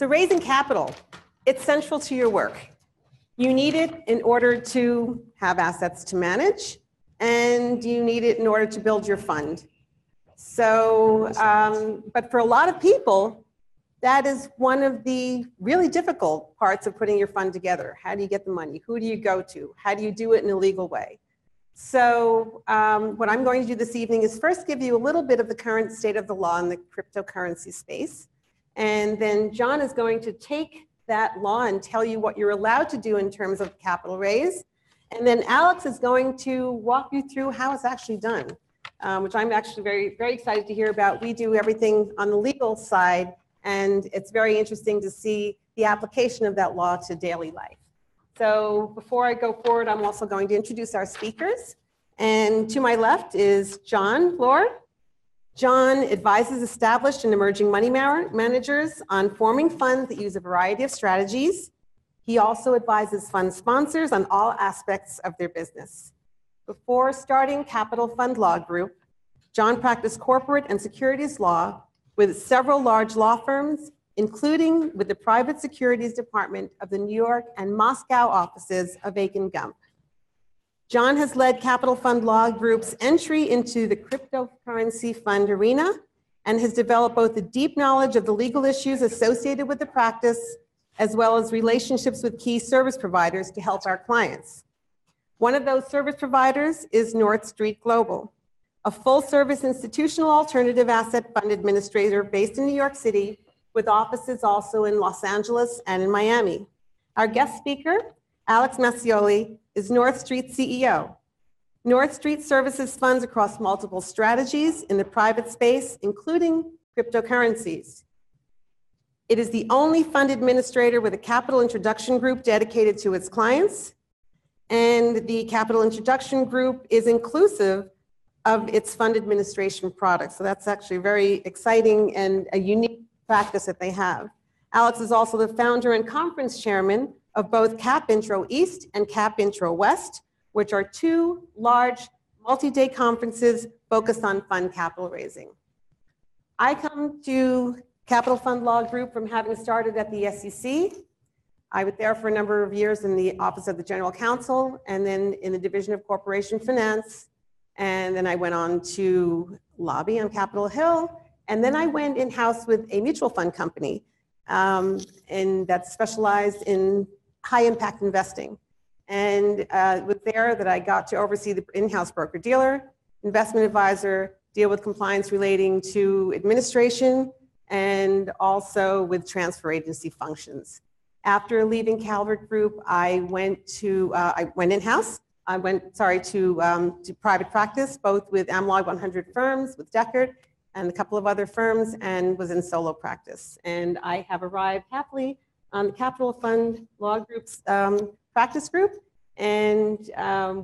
So raising capital, it's central to your work. You need it in order to have assets to manage, and you need it in order to build your fund. So, but for a lot of people, that is one of the really difficult parts of putting your fund together. How do you get the money? Who do you go to? How do you do it in a legal way? So what I'm going to do this evening is first give you a little bit of the current state of the law in the cryptocurrency space. And then John is going to take that law and tell you what you're allowed to do in terms of capital raise. And then Alex is going to walk you through how it's actually done, which I'm actually very, very excited to hear about. We do everything on the legal side, and it's very interesting to see the application of that law to daily life. So before I go forward, I'm also going to introduce our speakers. And to my left is John Lord. John advises established and emerging money managers on forming funds that use a variety of strategies. He also advises fund sponsors on all aspects of their business. Before starting Capital Fund Law Group, John practiced corporate and securities law with several large law firms, including with the private securities department of the New York and Moscow offices of Akin Gump. John has led Capital Fund Law Group's entry into the cryptocurrency fund arena and has developed both a deep knowledge of the legal issues associated with the practice, as well as relationships with key service providers to help our clients. One of those service providers is North Street Global, a full-service institutional alternative asset fund administrator based in New York City, with offices also in Los Angeles and in Miami. Our guest speaker, Alex Mascioli, is North Street CEO. North Street services funds across multiple strategies in the private space, including cryptocurrencies. It is the only fund administrator with a capital introduction group dedicated to its clients, and the capital introduction group is inclusive of its fund administration products. So that's actually very exciting and a unique practice that they have. Alex is also the founder and conference chairman of both Cap Intro East and Cap Intro West, which are two large multi-day conferences focused on fund capital raising. I come to Capital Fund Law Group from having started at the SEC. I was there for a number of years in the Office of the General Counsel, and then in the Division of Corporation Finance. And then I went on to lobby on Capitol Hill. And then I went in-house with a mutual fund company and that specialized in high impact investing. And it was there that I got to oversee the in-house broker-dealer, investment advisor, deal with compliance relating to administration, and also with transfer agency functions. After leaving Calvert Group, I went in-house. I went to private practice, both with Amlog 100 firms, with Deckard, and a couple of other firms, and was in solo practice. And I have arrived happily on the Capital Fund Law Group's practice group, and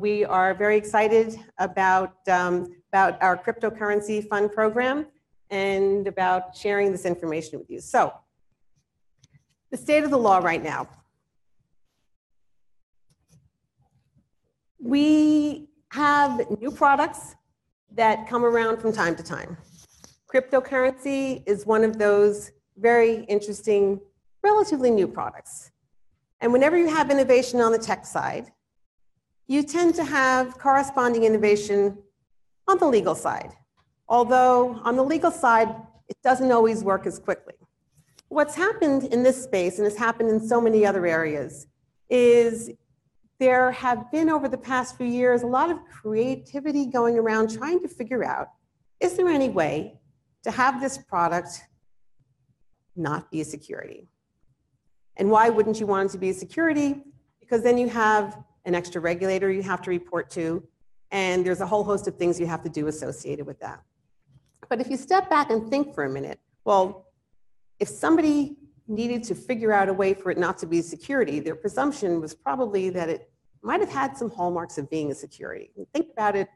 we are very excited about our cryptocurrency fund program and about sharing this information with you. So, the state of the law right now. We have new products that come around from time to time. Cryptocurrency is one of those very interesting, relatively new products. And whenever you have innovation on the tech side, you tend to have corresponding innovation on the legal side. Although on the legal side, it doesn't always work as quickly. What's happened in this space, and has happened in so many other areas, is there have been over the past few years a lot of creativity going around trying to figure out, is there any way to have this product not be a security? And why wouldn't you want it to be a security? Because then you have an extra regulator you have to report to, and there's a whole host of things you have to do associated with that. But if you step back and think for a minute, well, if somebody needed to figure out a way for it not to be a security, their presumption was probably that it might have had some hallmarks of being a security. And think about it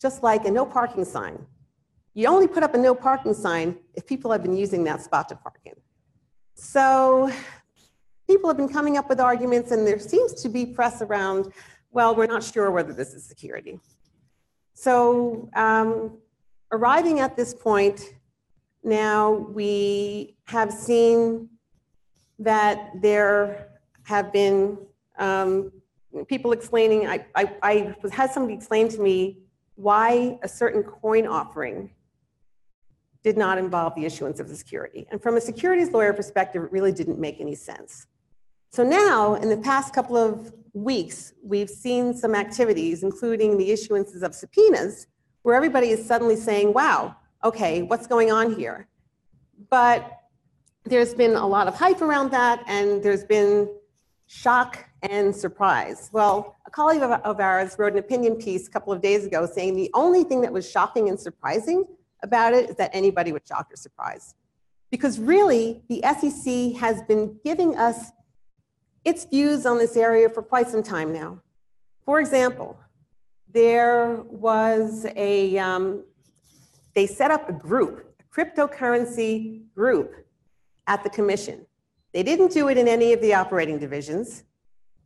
just like a no parking sign. You only put up a no parking sign if people have been using that spot to park in. So people have been coming up with arguments, and there seems to be press around, well, we're not sure whether this is security. So arriving at this point, now we have seen that there have been people explaining, I had somebody explain to me why a certain coin offering did not involve the issuance of the security. And from a securities lawyer perspective, it really didn't make any sense. So now, in the past couple of weeks, we've seen some activities, including the issuances of subpoenas, where everybody is suddenly saying, wow, okay, what's going on here? But there's been a lot of hype around that, and there's been shock and surprise. Well, a colleague of ours wrote an opinion piece a couple of days ago saying the only thing that was shocking and surprising about it is that anybody was shocked or surprised. Because really, the SEC has been giving us its views on this area for quite some time now. For example, there was they set up a group, a cryptocurrency group at the commission. They didn't do it in any of the operating divisions.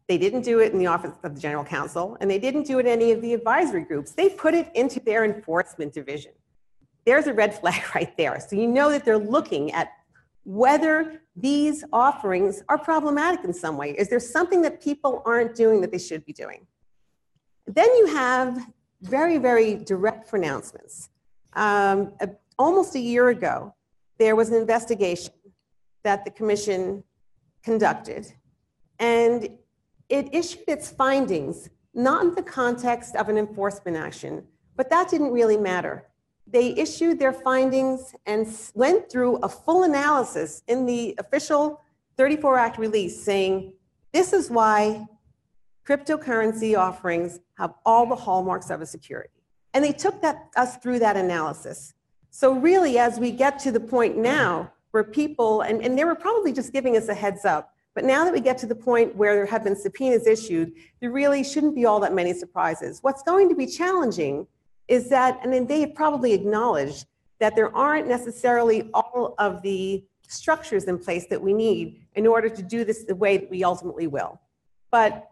They didn't do it in the Office of the General Counsel, and they didn't do it in any of the advisory groups. They put it into their enforcement division. There's a red flag right there. So you know that they're looking at whether these offerings are problematic in some way. Is there something that people aren't doing that they should be doing? Then you have very, very direct pronouncements. Almost a year ago, there was an investigation that the commission conducted, and it issued its findings, not in the context of an enforcement action, but that didn't really matter. They issued their findings and went through a full analysis in the official 34 Act release saying, this is why cryptocurrency offerings have all the hallmarks of a security. And they took us through that analysis. So really, as we get to the point now where people, and they were probably just giving us a heads up, but now that we get to the point where there have been subpoenas issued, there really shouldn't be all that many surprises. What's going to be challenging is that, and then they probably acknowledge that there aren't necessarily all of the structures in place that we need in order to do this the way that we ultimately will. But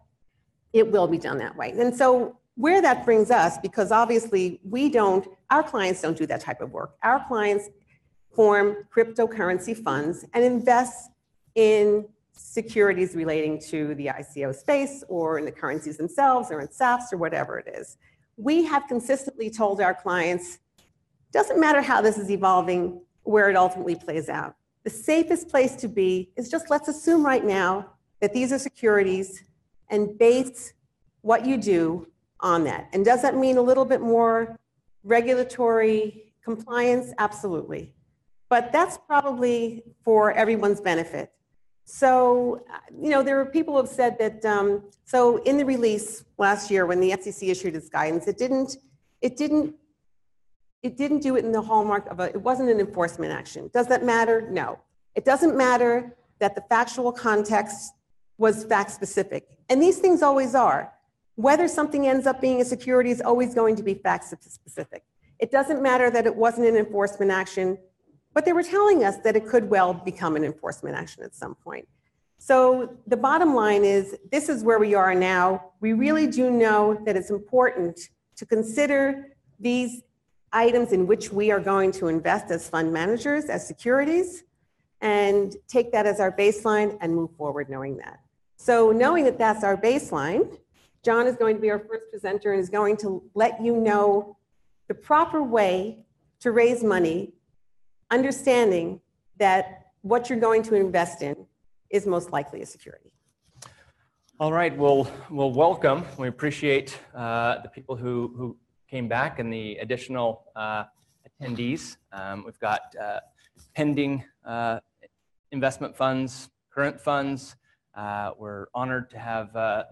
it will be done that way. And so where that brings us, because obviously our clients don't do that type of work. Our clients form cryptocurrency funds and invest in securities relating to the ICO space or in the currencies themselves or in SAFs or whatever it is. We have consistently told our clients, doesn't matter how this is evolving, where it ultimately plays out. The safest place to be is just let's assume right now that these are securities and base what you do on that. And does that mean a little bit more regulatory compliance? Absolutely. But that's probably for everyone's benefit. So, there are people who have said that, so in the release last year when the SEC issued its guidance, it didn't do it in the hallmark of it wasn't an enforcement action. Does that matter? No. It doesn't matter that the factual context was fact specific. And these things always are. Whether something ends up being a security is always going to be fact specific. It doesn't matter that it wasn't an enforcement action, but they were telling us that it could well become an enforcement action at some point. So the bottom line is, this is where we are now. We really do know that it's important to consider these items in which we are going to invest as fund managers, as securities, and take that as our baseline and move forward knowing that. So knowing that that's our baseline, John is going to be our first presenter and is going to let you know the proper way to raise money, understanding that what you're going to invest in is most likely a security. All right, well, welcome. We appreciate the people who came back and the additional attendees. We've got pending investment funds, current funds. We're honored to have the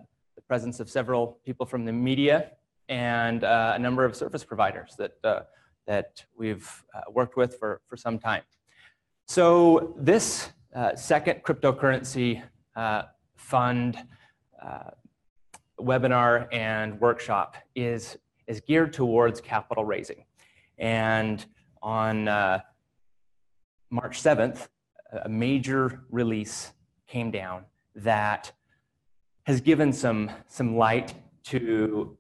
presence of several people from the media and a number of service providers that we've worked with for some time. So this second cryptocurrency fund webinar and workshop is geared towards capital raising. And on March 7th, a major release came down that has given some light to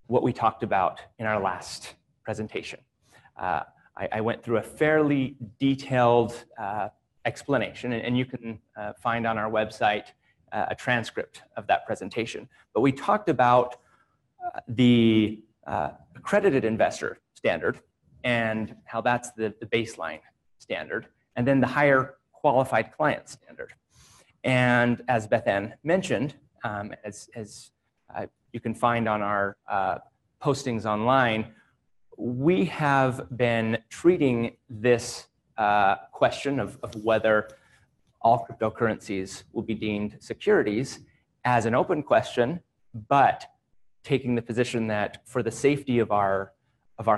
what we talked about in our last presentation. I went through a fairly detailed explanation, and you can find on our website a transcript of that presentation. But we talked about the accredited investor standard and how that's the baseline standard, and then the higher qualified client standard. And as Beth Ann mentioned, as you can find on our postings online, we have been treating this question of whether all cryptocurrencies will be deemed securities as an open question, but taking the position that for the safety of our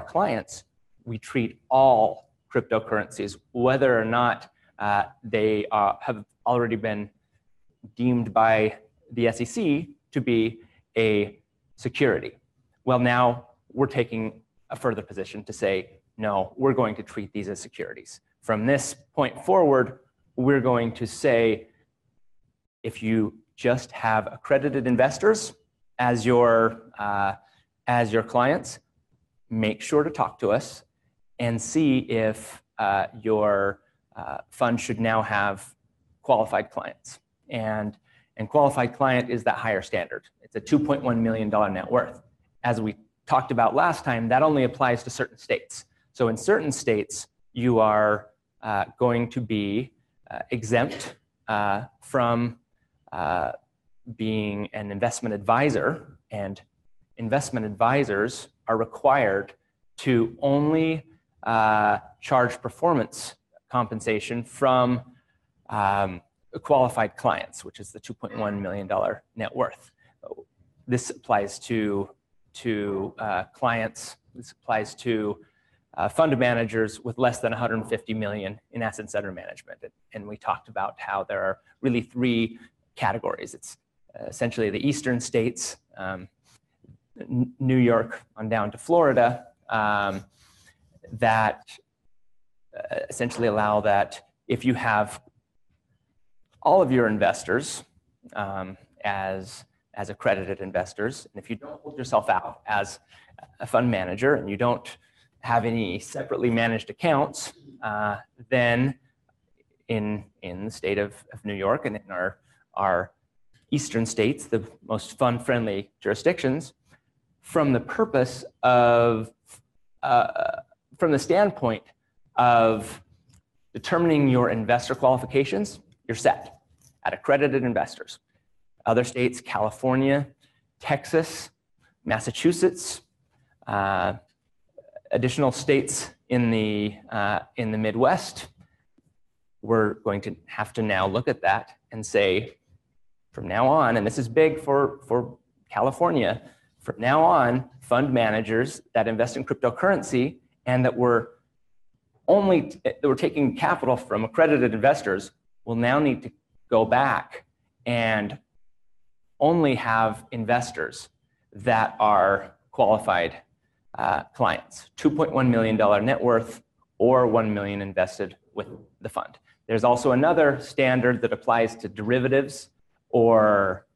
clients, we treat all cryptocurrencies, whether or not they have already been deemed by the SEC to be a security. Well, now we're taking a further position to say, no, we're going to treat these as securities. From this point forward, we're going to say, if you just have accredited investors as your clients, make sure to talk to us and see if your fund should now have qualified clients. And qualified client is that higher standard. It's a $2.1 million net worth. As we talked about last time, that only applies to certain states. So in certain states, you are going to be exempt from being an investment advisor, and investment advisors are required to only charge performance compensation from qualified clients, which is the $2.1 million net worth. This applies to clients. This applies to fund managers with less than 150 million in assets under management. And we talked about how there are really three categories. It's essentially the eastern states, New York on down to Florida, that essentially allow that if you have all of your investors as accredited investors, and if you don't hold yourself out as a fund manager and you don't have any separately managed accounts, then in the state of New York and in our eastern states, the most fund-friendly jurisdictions, from the purpose of, from the standpoint of determining your investor qualifications, you're set at accredited investors. Other states, California, Texas, Massachusetts, additional states in the Midwest, we're going to have to now look at that and say, from now on, and this is big for California, from now on, fund managers that invest in cryptocurrency and that we're taking capital from accredited investors will now need to go back and only have investors that are qualified clients, $2.1 million net worth or 1 million invested with the fund. There's also another standard that applies to derivatives or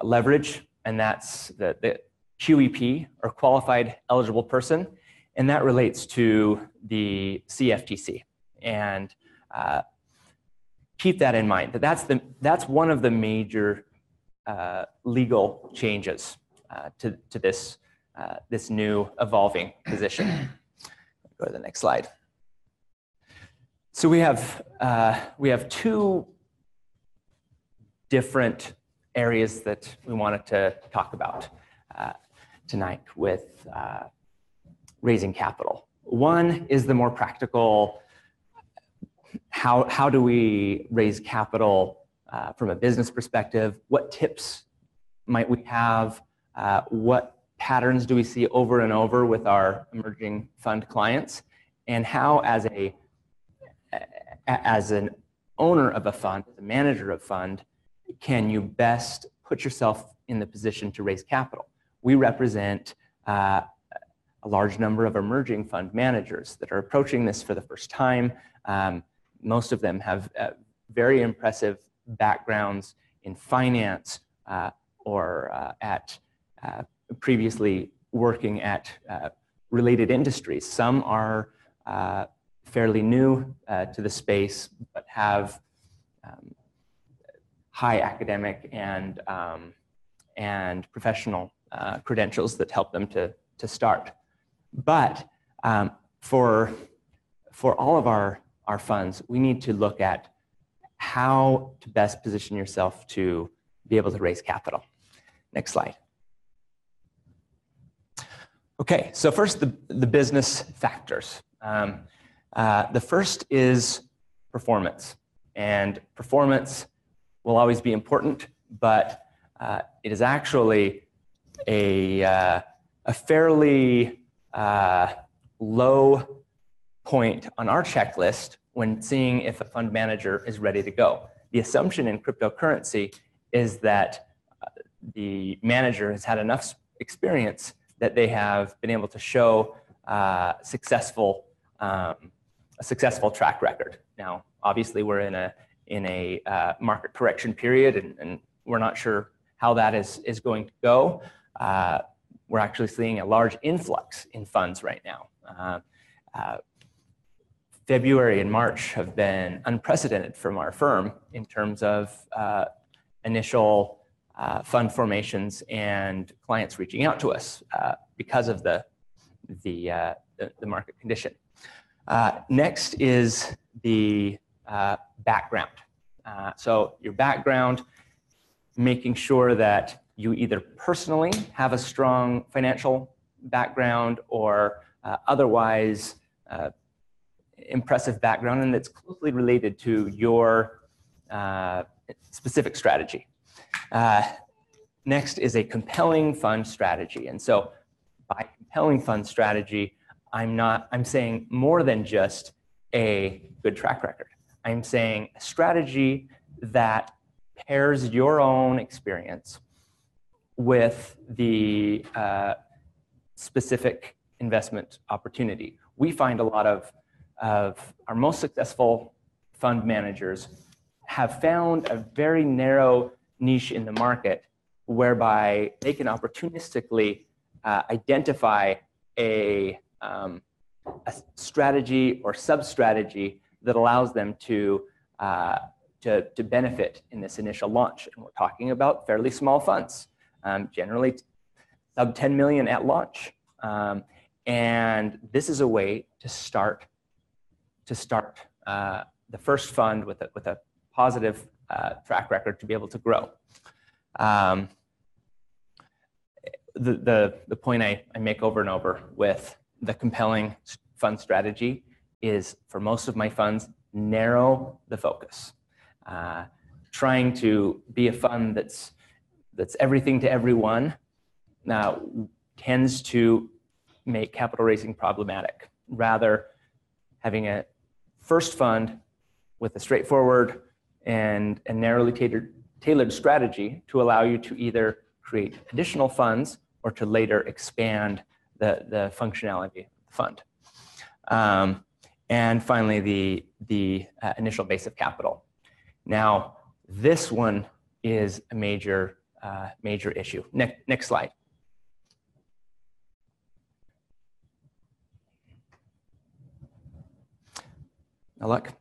leverage, and that's the QEP, or qualified eligible person, and that relates to the CFTC. And keep that in mind. That's one of the major legal changes to this new evolving position. Go to the next slide. So we have two different areas that we wanted to talk about tonight with raising capital. One is the more practical, how do we raise capital from a business perspective? What tips might we have? What patterns do we see over and over with our emerging fund clients? And how, as an owner of a fund, as a manager of fund, can you best put yourself in the position to raise capital? We represent a large number of emerging fund managers that are approaching this for the first time. Most of them have very impressive backgrounds in finance or at previously working at related industries. Some are fairly new to the space, but have high academic and professional credentials that help them to start. But for all of our funds, we need to look at how to best position yourself to be able to raise capital. Next slide. Okay, so first the business factors. The first is performance, and performance will always be important, but it is actually a fairly low point on our checklist when seeing if a fund manager is ready to go. The assumption in cryptocurrency is that the manager has had enough experience that they have been able to show a successful track record. Now, obviously, we're in a market correction period, and we're not sure how that is going to go. We're actually seeing a large influx in funds right now. February and March have been unprecedented from our firm in terms of initial fund formations and clients reaching out to us because of the market condition. Next is the background. So your background, making sure that you either personally have a strong financial background or otherwise impressive background, and that's closely related to your specific strategy. Next is a compelling fund strategy. And so by compelling fund strategy, I'm saying more than just a good track record. I'm saying a strategy that pairs your own experience with the specific investment opportunity. We find a lot of our most successful fund managers have found a very narrow niche in the market whereby they can opportunistically identify a strategy or sub-strategy that allows them to benefit in this initial launch. And we're talking about fairly small funds, generally sub 10 million at launch. And this is a way to start the first fund with a positive track record to be able to grow. The point I make over and over with the compelling fund strategy is, for most of my funds, narrow the focus. Trying to be a fund that's everything to everyone now tends to make capital raising problematic. Rather, having a first fund with a straightforward and narrowly tailored strategy to allow you to either create additional funds or to later expand the functionality of the fund. And finally, the initial base of capital. Now, this one is a major issue. Next slide. Now look.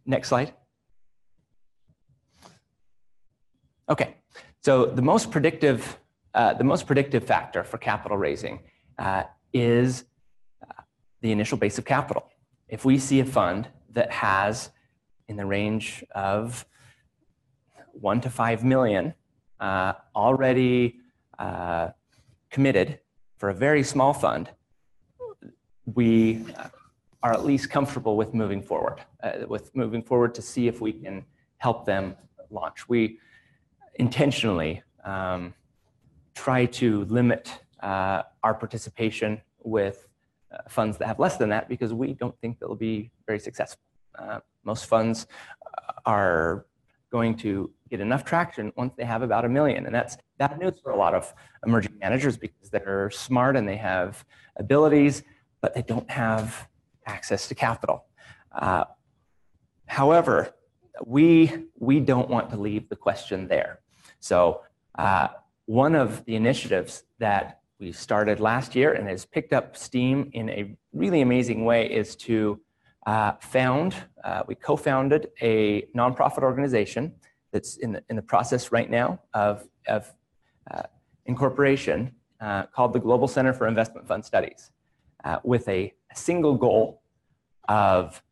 Next slide. Okay, so the most predictive factor for capital raising is the initial base of capital. If we see a fund that has in the range of 1 to 5 million already committed for a very small fund, we are at least comfortable with moving forward, to see if we can help them launch. We intentionally try to limit our participation with funds that have less than that because we don't think they'll be very successful. Most funds are going to get enough traction once they have about 1 million, and that's bad news for a lot of emerging managers because they're smart and they have abilities, but they don't have access to capital. However, we don't want to leave the question there. So one of the initiatives that we started last year and has picked up steam in a really amazing way is to we co-founded a nonprofit organization that's in the process right now of incorporation called the Global Center for Investment Fund Studies, with a single goal of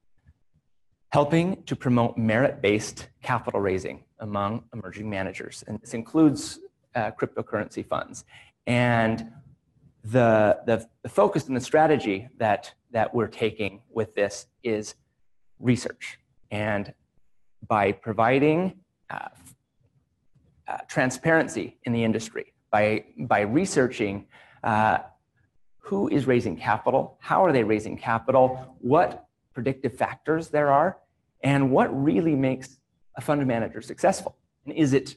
helping to promote merit-based capital raising among emerging managers. And this includes cryptocurrency funds. And the focus and the strategy that we're taking with this is research. And by providing transparency in the industry, by researching who is raising capital, how are they raising capital, what predictive factors there are, and what really makes a fund manager successful. And is it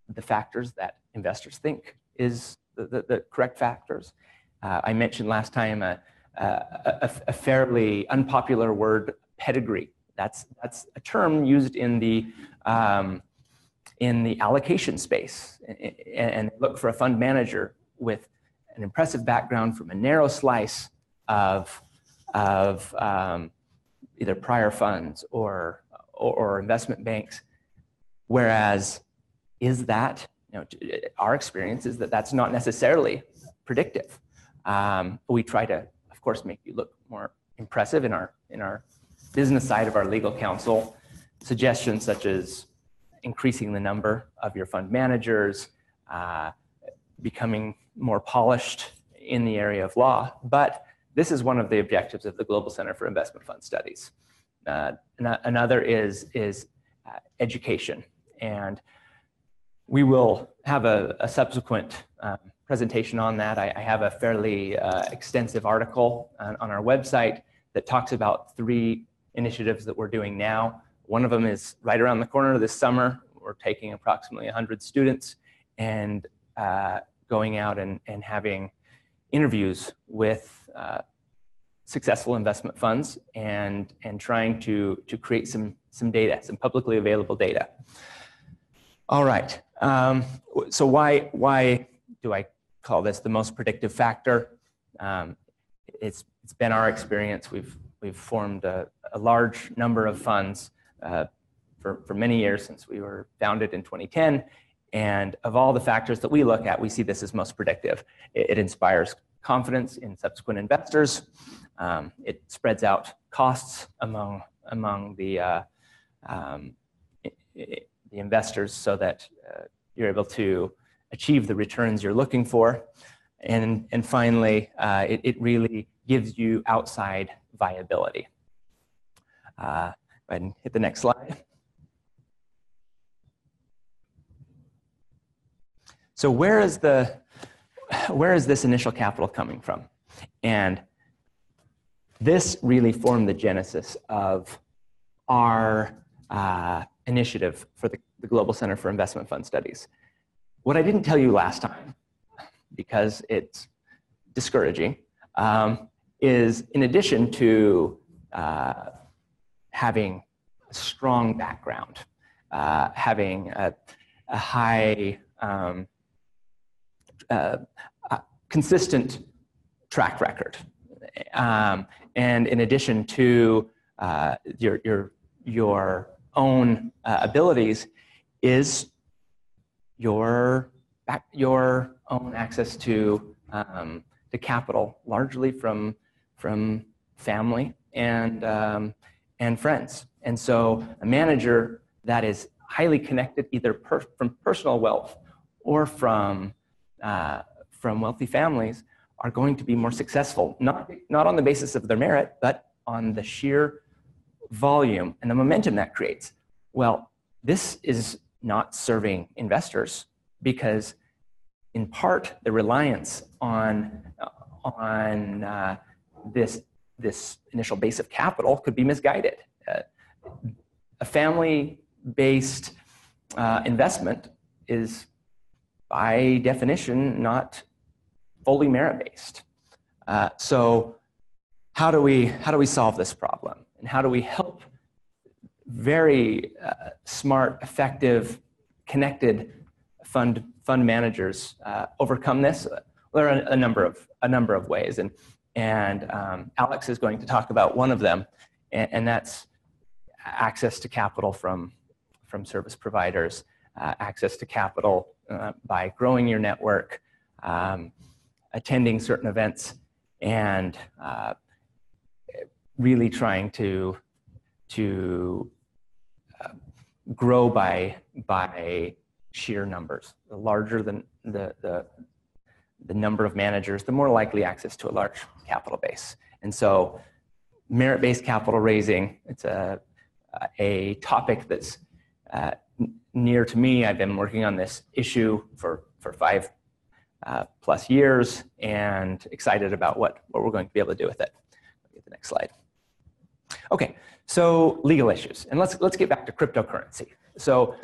the factors that investors think is the correct factors? I mentioned last time a fairly unpopular word, pedigree. That's a term used in the allocation space, and look for a fund manager with an impressive background from a narrow slice of either prior funds or investment banks. Whereas, is that, our experience is that that's not necessarily predictive. We try to, of course, make you look more impressive in our business side of our legal counsel. Suggestions such as increasing the number of your fund managers, becoming more polished in the area of law. But this is one of the objectives of the Global Center for Investment Fund Studies. Another is education. And we will have a subsequent presentation on that. I have a fairly extensive article on our website that talks about 3 initiatives that we're doing now. One of them is right around the corner this summer. We're taking approximately 100 students and going out and having interviews with successful investment funds and trying to create some data, some publicly available data. All right. So why do I call this the most predictive factor? It's been our experience. We've formed a large number of funds for many years since we were founded in 2010. And of all the factors that we look at, we see this as most predictive. It inspires confidence in subsequent investors. It spreads out costs among the investors so that you're able to achieve the returns you're looking for. And finally, it really gives you outside viability. Go ahead and hit the next slide. So where is this initial capital coming from? And this really formed the genesis of our initiative for the Global Center for Investment Fund Studies. What I didn't tell you last time, because it's discouraging, is in addition to having a strong background, having a high consistent track record, and in addition to your own abilities, is your own access to capital, largely from family and friends. And so a manager that is highly connected, either from personal wealth or from wealthy families, are going to be more successful, not on the basis of their merit, but on the sheer volume and the momentum that creates. Well, this is not serving investors, because in part the reliance on this initial base of capital could be misguided. A family-based investment is by definition not fully merit-based. So how do we solve this problem? And how do we help very smart, effective, connected fund managers overcome this? Well, there are a number of ways, and Alex is going to talk about one of them, and that's access to capital from service providers, access to capital by growing your network, attending certain events, and really trying to grow by sheer numbers. The larger the number of managers, the more likely access to a large capital base. And so merit-based capital raising, it's a topic that's near to me. I've been working on this issue for 5+ years and excited about what we're going to be able to do with it. Get the next slide. Okay, so legal issues. And let's get back to cryptocurrency. So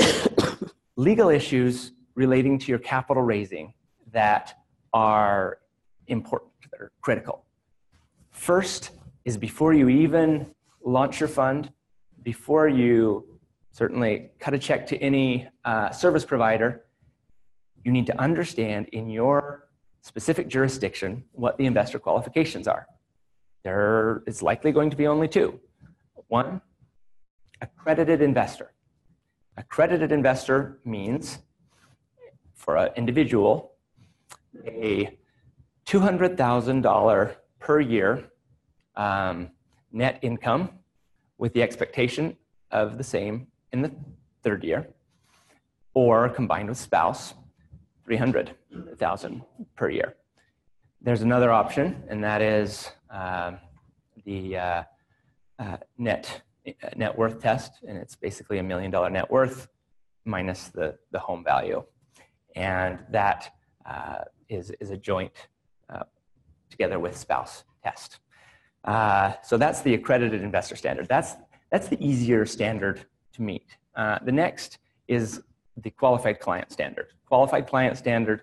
legal issues relating to your capital raising that are important, that are critical. First is before you even launch your fund, before you certainly cut a check to any service provider, you need to understand in your specific jurisdiction what the investor qualifications are. There is likely going to be only two. One, accredited investor. Accredited investor means, for an individual, a $200,000 per year net income with the expectation of the same in the third year, or combined with spouse, $300,000 per year. There's another option, and that is the net worth test, and it's basically $1 million net worth minus the home value, and that is a joint together with spouse test. So that's the accredited investor standard. That's the easier standard to meet. The next is the qualified client standard. Qualified client standard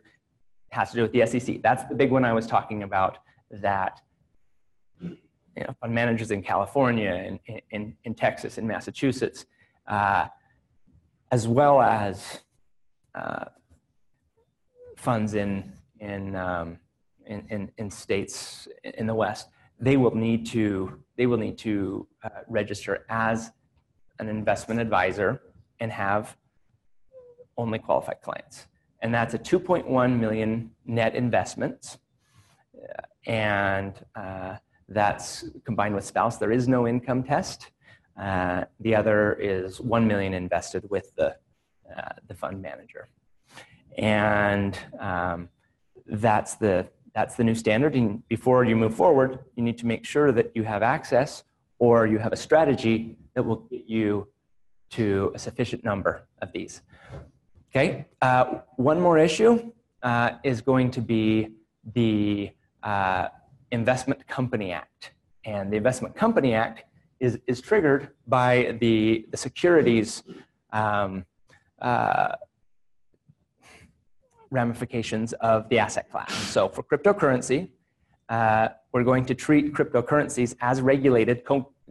has to do with the SEC. That's the big one I was talking about, that fund managers in California, in Texas, in Massachusetts, as well as funds in states in the West, they will need to register as an investment advisor and have only qualified clients. And that's a 2.1 million net investments. And that's combined with spouse. There is no income test. The other is 1 million invested with the fund manager. And that's the new standard. And before you move forward, you need to make sure that you have access or you have a strategy that will get you to a sufficient number of these. Okay, one more issue is going to be the Investment Company Act. And the Investment Company Act is triggered by the securities ramifications of the asset class. So for cryptocurrency, we're going to treat cryptocurrencies as regulated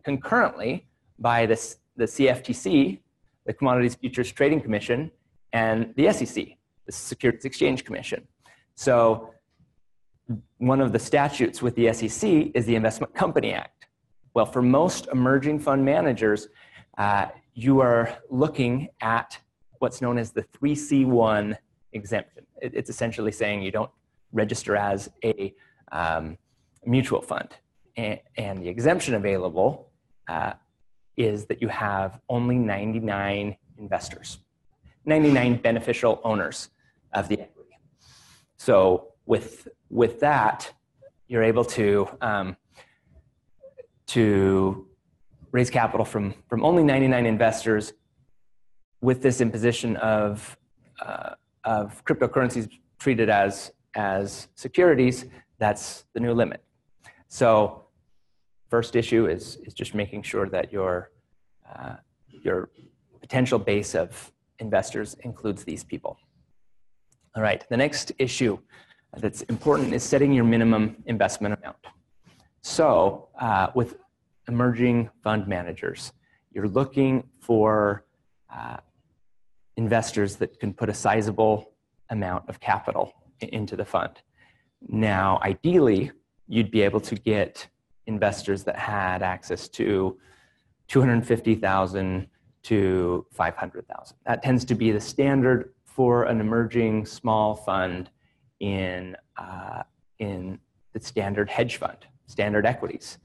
concurrently by the CFTC, the Commodities Futures Trading Commission, and the SEC, the Securities Exchange Commission. So one of the statutes with the SEC is the Investment Company Act. Well, for most emerging fund managers, you are looking at what's known as the 3C1 exemption. It's essentially saying you don't register as a mutual fund. And the exemption available is that you have only 99 investors, 99 beneficial owners of the equity. So with that, you're able to raise capital from only 99 investors with this imposition of cryptocurrencies treated as securities. That's the new limit. So first issue is just making sure that your potential base of investors includes these people. All right, the next issue that's important is setting your minimum investment amount. So with emerging fund managers, you're looking for investors that can put a sizable amount of capital into the fund. Now, ideally, you'd be able to get investors that had access to 250,000 to 500,000. That tends to be the standard for an emerging small fund in the standard hedge fund, standard equities.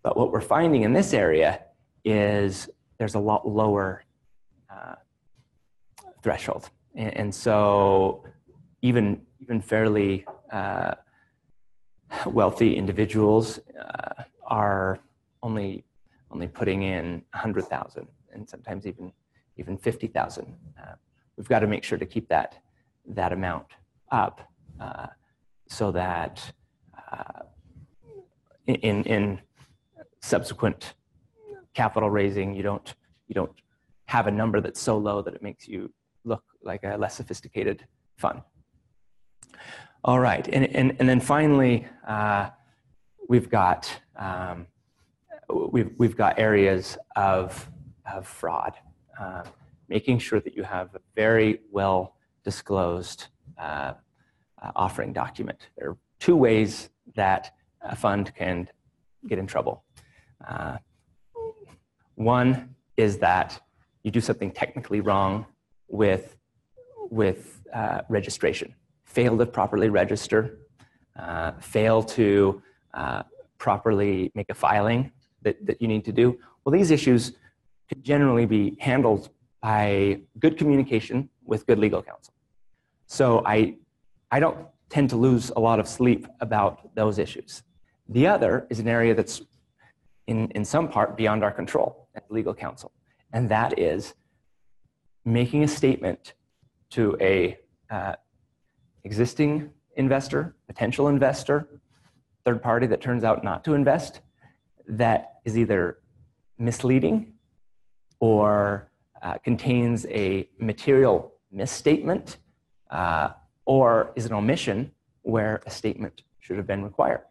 But what we're finding in this area is there's a lot lower threshold. And so even fairly wealthy individuals are only putting in 100,000 and sometimes even 50,000. We've got to make sure to keep that amount up so that in subsequent capital raising, you don't have a number that's so low that it makes you look like a less sophisticated fund. All right, and then finally, we've got areas of fraud, making sure that you have a very well disclosed offering document. There are two ways that a fund can get in trouble. One is that you do something technically wrong with registration. Fail to properly register, fail to properly make a filing that you need to do. Well, these issues could generally be handled by good communication with good legal counsel. So I don't tend to lose a lot of sleep about those issues. The other is an area that's in some part beyond our control as legal counsel, and that is making a statement to a existing investor, potential investor, third party that turns out not to invest, that is either misleading or contains a material misstatement or is an omission where a statement should have been required.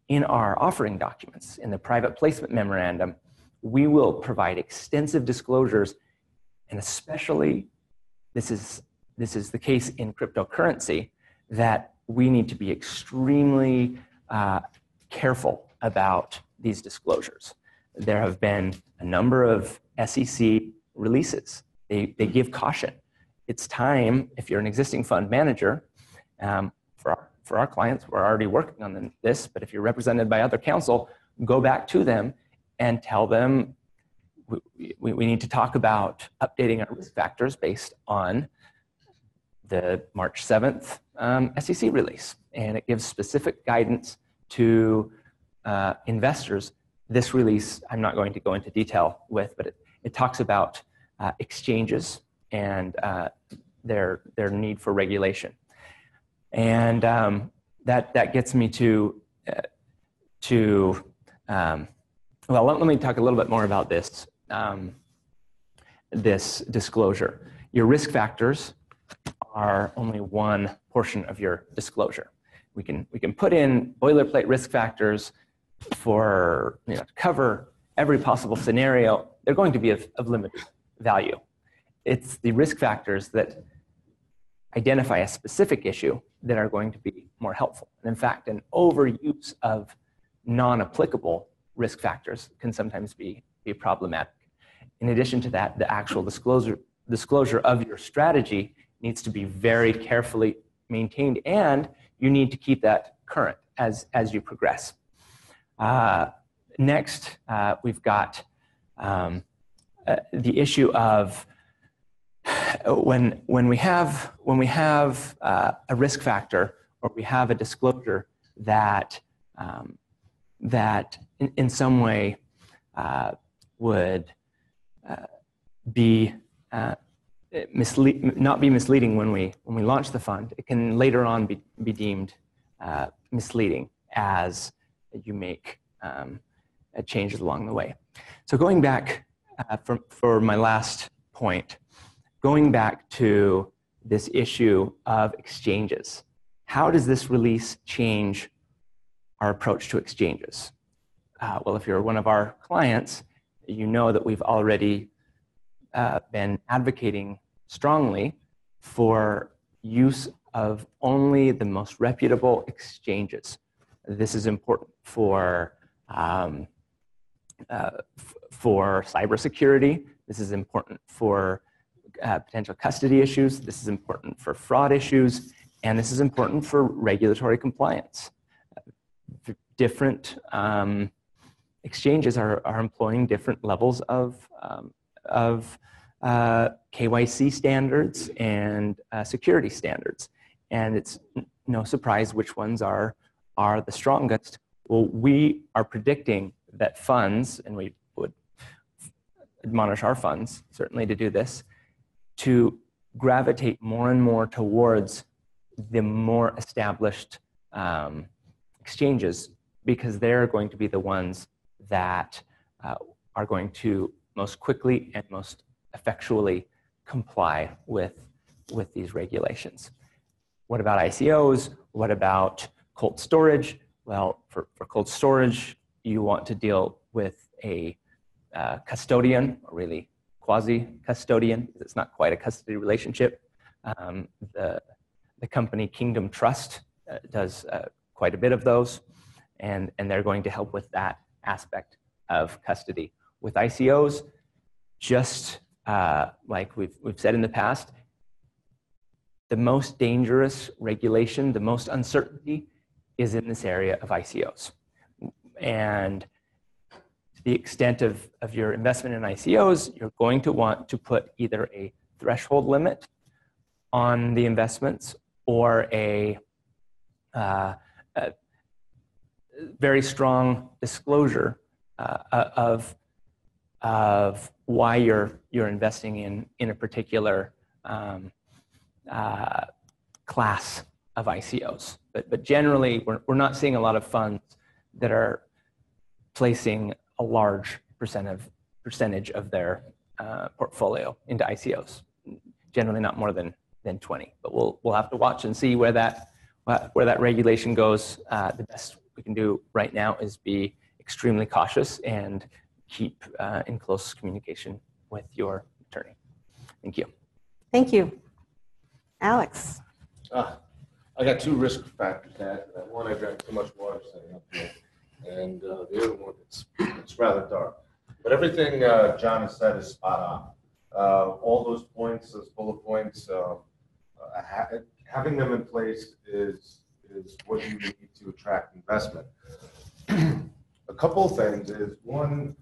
In our offering documents, in the private placement memorandum, we will provide extensive disclosures, and especially this is the case in cryptocurrency, that we need to be extremely careful about these disclosures. There have been a number of SEC releases. They give caution. It's time, if you're an existing fund manager, for our clients, we're already working on this, but if you're represented by other counsel, go back to them and tell them we need to talk about updating our risk factors based on the March 7th SEC release. And it gives specific guidance to investors. This release, I'm not going to go into detail with, but it talks about exchanges and their need for regulation. And that gets me to well, let me talk a little bit more about this, this disclosure. Your risk factors are only one portion of your disclosure. We can put in boilerplate risk factors for to cover every possible scenario. They're going to be of limited value. It's the risk factors that identify a specific issue that are going to be more helpful. And in fact, an overuse of non-applicable risk factors can sometimes be problematic. In addition to that, the actual disclosure of your strategy needs to be very carefully maintained, and you need to keep that current as you progress. Next, we've got the issue of when we have a risk factor, or we have a disclosure that in some way would be not be misleading when we launch the fund, it can later on be deemed misleading as you make changes along the way. So going back for my last point, going back to this issue of exchanges, how does this release change our approach to exchanges? Well, if you're one of our clients, you know that we've already been advocating strongly for use of only the most reputable exchanges. This is important for cybersecurity. This is important for potential custody issues. This is important for fraud issues. And this is important for regulatory compliance. Different exchanges are employing different levels of KYC standards and security standards. And it's no surprise which ones are the strongest. Well, we are predicting that funds, and we would admonish our funds certainly to do this, to gravitate more and more towards the more established exchanges, because they're going to be the ones that are going to most quickly and most effectually comply with these regulations. What about ICOs? What about cold storage? Well, for cold storage, you want to deal with a custodian, or really quasi-custodian. It's not quite a custody relationship. The company Kingdom Trust does quite a bit of those, and they're going to help with that aspect of custody. With ICOs, just like we've said in the past, the most dangerous regulation, the most uncertainty is in this area of ICOs. And to the extent of your investment in ICOs, you're going to want to put either a threshold limit on the investments or a very strong disclosure of why you're investing in a particular class of ICOs. But generally, we're not seeing a lot of funds that are placing a large percentage of their portfolio into ICOs. Generally, not more than 20. But we'll have to watch and see where that regulation goes. The best we can do right now is be extremely cautious and keep in close communication with your attorney. Thank you. Thank you. Alex. I got two risk factors to add to that. One, I drank too much water setting up here, and the other one, it's rather dark. But everything John has said is spot on. All those points, those bullet points, having them in place is what you need to attract investment. A couple of things is, one,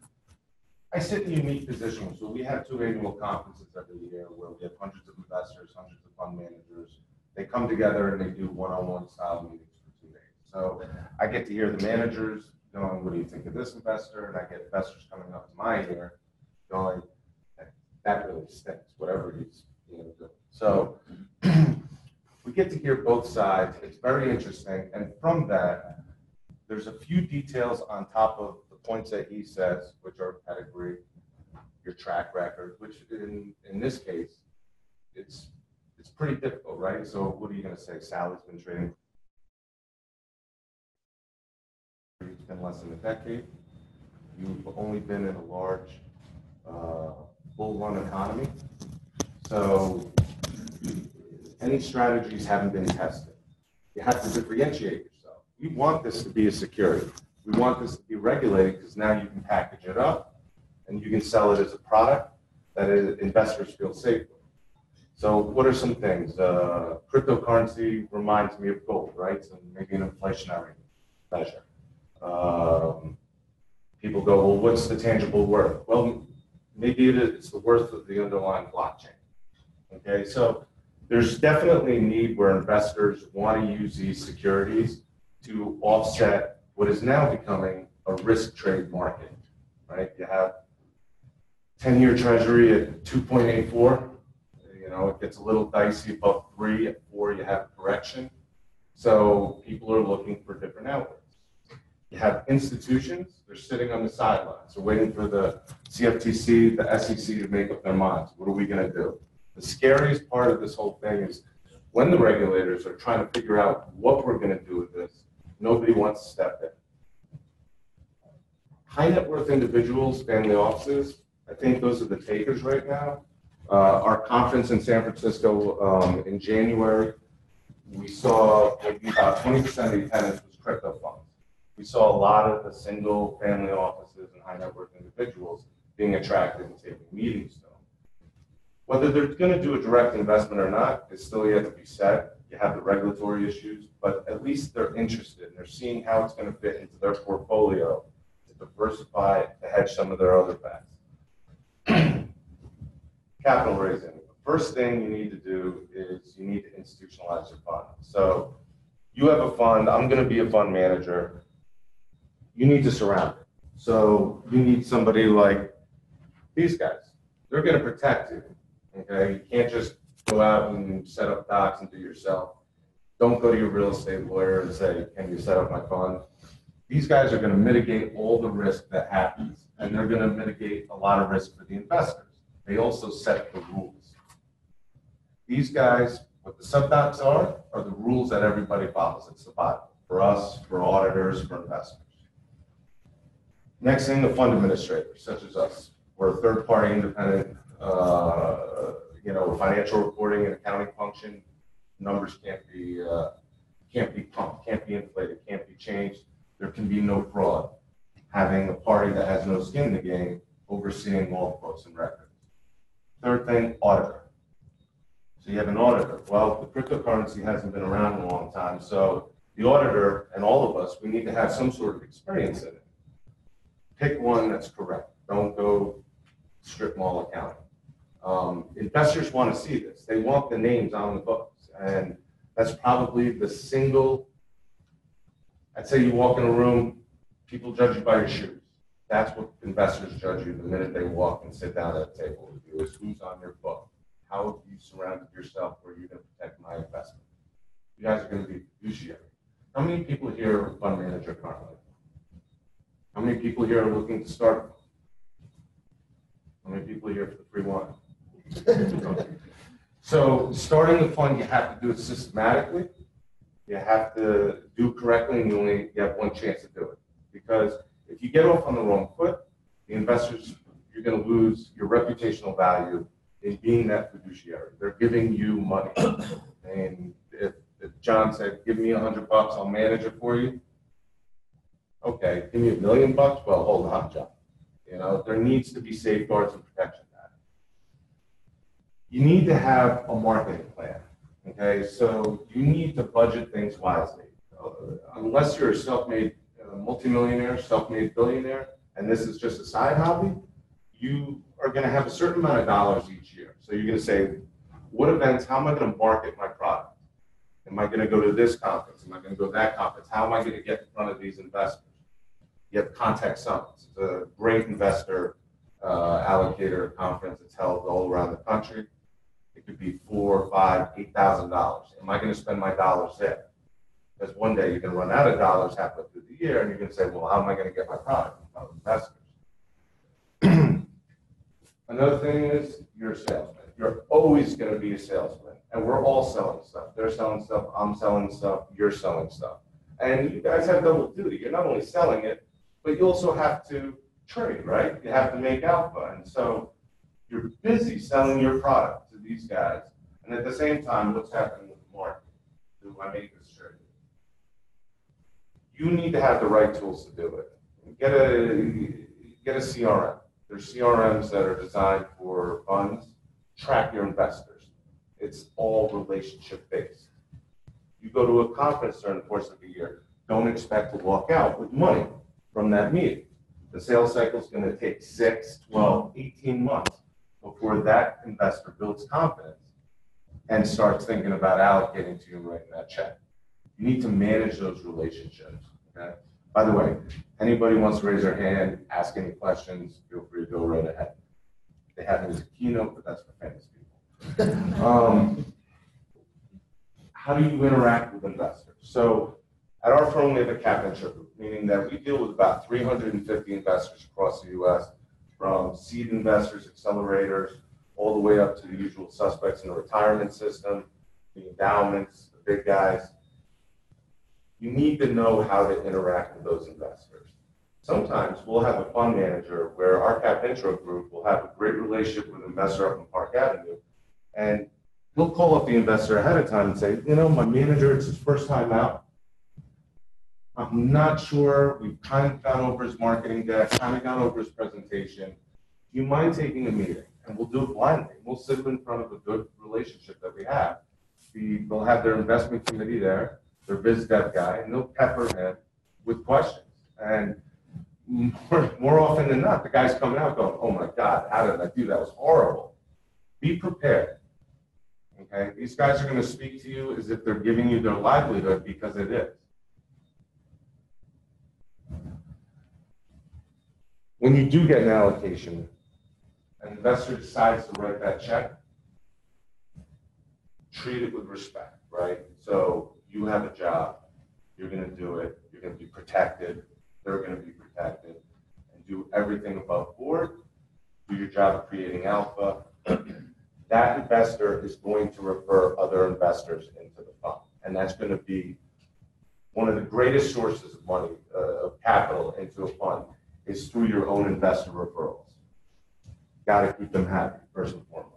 I sit in a unique position. So we have 2 annual conferences every year where we have hundreds of investors, hundreds of fund managers. They come together and they do one-on-one style meetings for 2 days. So I get to hear the managers going, what do you think of this investor? And I get investors coming up to my ear going, that really stinks, whatever he's doing. So we get to hear both sides. It's very interesting. And from that, there's a few details on top of the points that he says, which are pedigree, your track record, which in this case, it's pretty difficult, right? So what are you going to say? Sally's been trading. It's been less than a decade. You've only been in a large bull run economy. So any strategies haven't been tested. You have to differentiate yourself. We want this to be a security. We want this to be regulated because now you can package it up and you can sell it as a product that investors feel safe with. So what are some things? Cryptocurrency reminds me of gold, right? So maybe an inflationary measure. People go, well, what's the tangible worth? Well, maybe it's the worth of the underlying blockchain. Okay, so there's definitely a need where investors want to use these securities to offset what is now becoming a risk trade market, right? You have 10-year treasury at 2.84. You know, it gets a little dicey above 3. At 4, you have a correction. So people are looking for different outlets. You have institutions, they're sitting on the sidelines. They're waiting for the CFTC, the SEC to make up their minds. What are we going to do? The scariest part of this whole thing is when the regulators are trying to figure out what we're going to do with this, nobody wants to step in. High net worth individuals, family offices, I think those are the takers right now. Our conference in San Francisco in January, we saw maybe about 20% of the attendance was crypto funds. We saw a lot of the single family offices and high net worth individuals being attracted and taking meetings to them. Whether they're going to do a direct investment or not is still yet to be said. You have the regulatory issues, but at least they're interested and they're seeing how it's going to fit into their portfolio to diversify, to hedge some of their other bets. Capital raising. The first thing you need to do is you need to institutionalize your fund. So you have a fund, I'm going to be a fund manager. You need to surround it. So you need somebody like these guys. They're going to protect you. Okay, you can't just go out and set up docs and do it yourself. Don't go to your real estate lawyer and say, can you set up my fund? These guys are going to mitigate all the risk that happens, and they're going to mitigate a lot of risk for the investors. They also set the rules. These guys, what the sub-docs are the rules that everybody follows. It's the Bible for us, for auditors, for investors. Next thing, the fund administrators, such as us. We're a third-party independent financial reporting and accounting function. Numbers can't be pumped, can't be inflated, can't be changed. There can be no fraud. Having a party that has no skin in the game overseeing all the books and records. Third thing, auditor. So you have an auditor. Well, the cryptocurrency hasn't been around in a long time, so the auditor and all of us, we need to have some sort of experience in it. Pick one that's correct. Don't go strip mall accounting. Investors want to see this. They want the names on the books. And that's probably the single, I'd say you walk in a room, people judge you by your shoes. That's what investors judge you the minute they walk and sit down at a table with you, is who's on your book. How have you surrounded yourself where you're going to protect my investment? You guys are going to be fiduciary. How many people here are fund manager currently? How many people here are looking to start? How many people here for the free wine? So starting the fund, you have to do it systematically. You have to do correctly, and you have one chance to do it. Because if you get off on the wrong foot, the investors, you're going to lose your reputational value in being that fiduciary. They're giving you money. And if John said, give me $100, I'll manage it for you. Okay, give me $1 million? Well, hold on, John. There needs to be safeguards and protection. You need to have a marketing plan, okay? So you need to budget things wisely. Unless you're a self-made multimillionaire, self-made billionaire, and this is just a side hobby, you are going to have a certain amount of dollars each year. So you're going to say, what events, how am I going to market my product? Am I going to go to this conference? Am I going to go to that conference? How am I going to get in front of these investors? You have Contact Summits. It's a great investor allocator conference that's held all around the country. It could be $4,000, $5,000, $8,000. Am I going to spend my dollars there? Because one day you're going to run out of dollars halfway through the year, and you're going to say, well, how am I going to get my product in front of investors? Another thing is you're a salesman. You're always going to be a salesman. And we're all selling stuff. They're selling stuff, I'm selling stuff, you're selling stuff. And you guys have double duty. You're not only selling it, but you also have to trade, right? You have to make alpha. And so you're busy selling your product to these guys. And at the same time, what's happening with the market? Do I make this trade? You need to have the right tools to do it. Get a CRM. There's CRMs that are designed for funds. Track your investors. It's all relationship based. You go to a conference during the course of the year, don't expect to walk out with money from that meeting. The sales cycle is going to take 6, 12, 18 months before that investor builds confidence and starts thinking about allocating to you and writing that check. You need to manage those relationships. Okay? By the way, anybody wants to raise their hand, ask any questions, feel free to go right ahead. They have it as a keynote, but that's for famous people. How do you interact with investors? So at our firm, we have a cap intro group, meaning that we deal with about 350 investors across the U.S., from seed investors, accelerators, all the way up to the usual suspects in the retirement system, the endowments, the big guys. You need to know how to interact with those investors. Sometimes we'll have a fund manager where our cap intro group will have a great relationship with an investor up in Park Avenue, and he'll call up the investor ahead of time and say, you know, my manager, it's his first time out. I'm not sure. We've kind of gone over his marketing deck, kind of gone over his presentation. Do you mind taking a meeting? And we'll do it blindly. We'll sit in front of a good relationship that we have. They'll have their investment committee there, their biz dev guy, and they'll pepper him with questions. And more often than not, the guy's coming out going, oh my God, how did I do that? It was horrible. Be prepared. Okay? These guys are going to speak to you as if they're giving you their livelihood, because it is. When you do get an allocation, an investor decides to write that check, treat it with respect, right? So you have a job, you're going to do it, you're going to be protected, they're going to be protected, and do everything above board, do your job of creating alpha. That investor is going to refer other investors into the fund, and that's going to be one of the greatest sources of money, of capital into a fund, is through your own investor referrals. Got to keep them happy, first and foremost.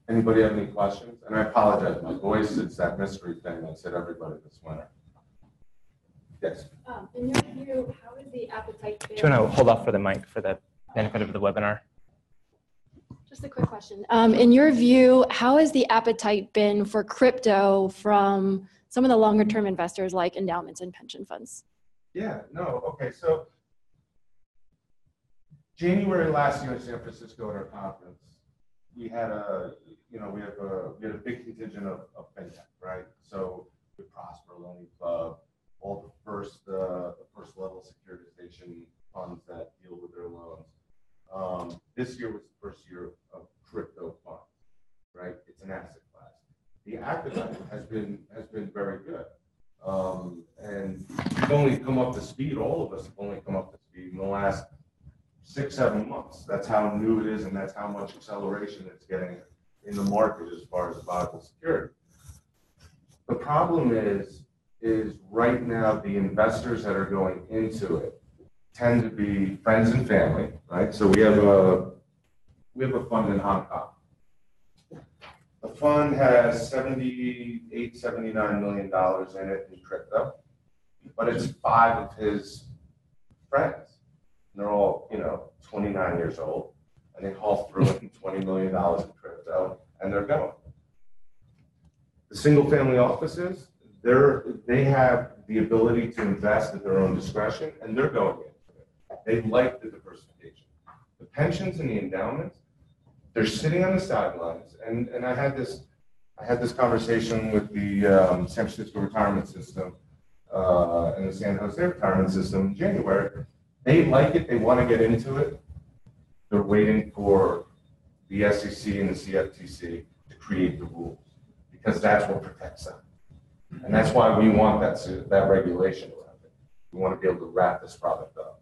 Anybody have any questions? And I apologize, my voice, it's that mystery thing that's hit everybody this winter. Yes. In your view, how is the appetite been? Do you want to hold off for the mic for the benefit of the webinar? Just a quick question. In your view, how has the appetite been for crypto from some of the longer term investors like endowments and pension funds? Yeah, no, okay, so January last year in San Francisco at our conference, we had a big contingent of fintech, right? So the Prosper Loan Club, all the first level securitization funds that deal with their loans. This year was the first year of crypto funds, right? It's an asset class. The appetite has been very good. And we've only come up to speed, all of us have only come up to speed in the last 6-7 months. That's how new it is, and that's how much acceleration it's getting in the market as far as viable security. The problem is right now the investors that are going into it tend to be friends and family, right? So we have a fund in Hong Kong. The fund has $79 million in it in crypto, but it's 5 of his friends. And they're all, 29 years old, and they haul through it in $20 million in crypto, and they're going. The single family offices, they have the ability to invest at their own discretion, and they're going into it. They like the diversification. The pensions and the endowments, they're sitting on the sidelines, and I had this conversation with the San Francisco retirement system and the San Jose retirement system in January. They like it. They want to get into it. They're waiting for the SEC and the CFTC to create the rules, because that's what protects them, and that's why we want that regulation around it. We want to be able to wrap this product up.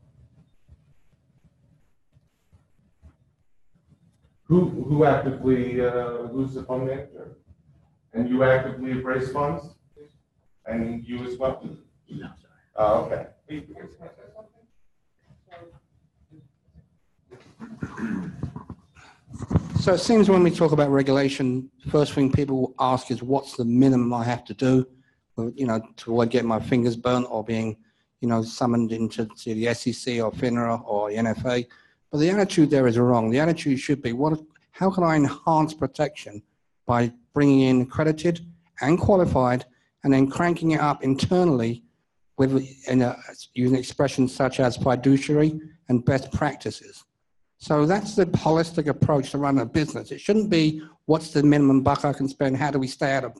Who actively, who's the fund manager? And you actively embrace funds? And you as well? No, sorry. Oh, okay. So it seems when we talk about regulation, first thing people will ask is what's the minimum I have to do, to avoid getting my fingers burnt or being, summoned into the SEC or FINRA or the NFA. But the attitude there is wrong. The attitude should be, how can I enhance protection by bringing in accredited and qualified and then cranking it up internally using expressions such as fiduciary and best practices. So that's the holistic approach to run a business. It shouldn't be what's the minimum buck I can spend, how do we stay out of,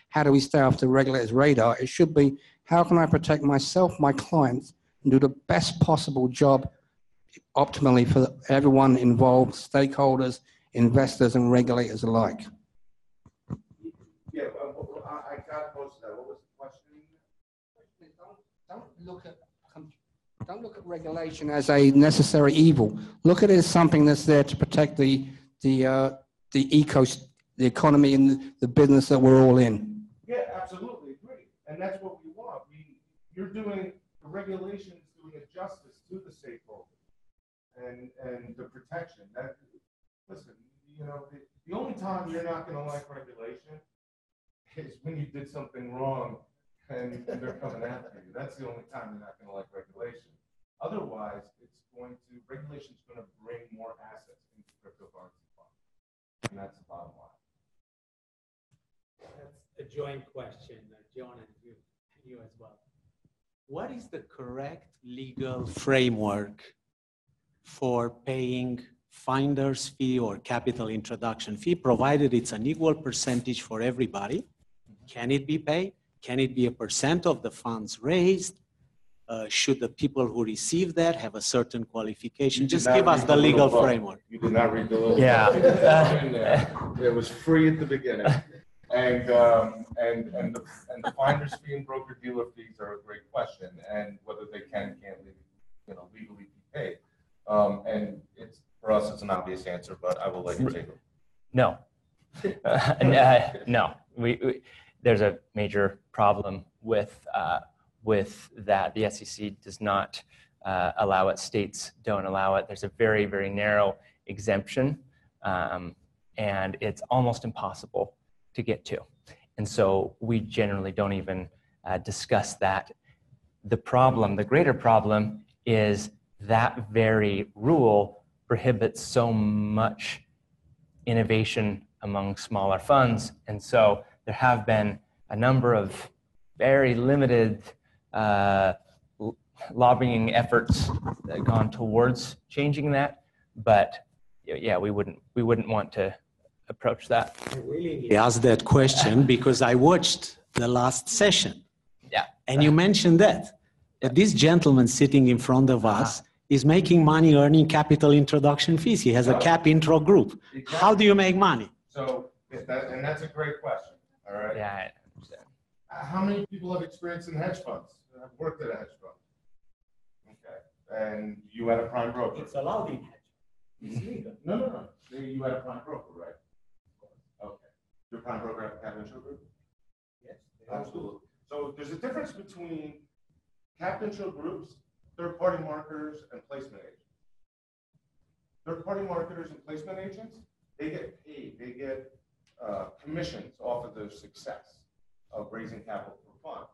how do we stay off the regulator's radar? It should be, how can I protect myself, my clients, and do the best possible job optimally for everyone involved, stakeholders, investors, and regulators alike. Yeah, I got most of that. What was the question? Don't look at regulation as a necessary evil. Look at it as something that's there to protect the economy and the business that we're all in. Yeah, absolutely agree. And that's what we want. The regulation is doing a justice to the stakeholders and the protection. Listen, The only time you're not gonna like regulation is when you did something wrong and they're coming after you. That's the only time you're not gonna like regulation. Otherwise, regulation's gonna bring more assets into cryptocurrency funds. And that's the bottom line. That's a joint question, John and you as well. What is the correct legal framework for paying finder's fee or capital introduction fee, provided it's an equal percentage for everybody? Can it be paid? Can it be a percent of the funds raised? Should the people who receive that have a certain qualification? Just give us the legal framework. You did not read the little Yeah. book. It was free at the beginning. And the finder's fee and broker dealer fees are a great question, and whether they can't legally be paid. And for us, it's an obvious answer, but I will let you take it. No. No. There's a major problem with that. The SEC does not allow it. States don't allow it. There's a very, very narrow exemption, and it's almost impossible to get to. And so we generally don't even discuss that. The greater problem is that very rule prohibits so much innovation among smaller funds. And so there have been a number of very limited lobbying efforts that have gone towards changing that. But yeah, we wouldn't want to approach that. I really asked that question because I watched the last session. Yeah. And you mentioned that this gentleman sitting in front of us is making money earning capital introduction fees. He has a cap intro group. Exactly. How do you make money? So, and that's a great question, all right? Yeah, I understand. How many people have experience in hedge funds? Have worked at a hedge fund? Okay, and you had a prime broker? It's allowed in hedge. It's legal. No. You had a prime broker, right? Okay. Your prime broker have a cap intro group? Yes. Absolutely. So there's a difference between cap intro groups, third-party marketers, and placement agents. Third-party marketers and placement agents, they get paid. They get commissions off of their success of raising capital for funds.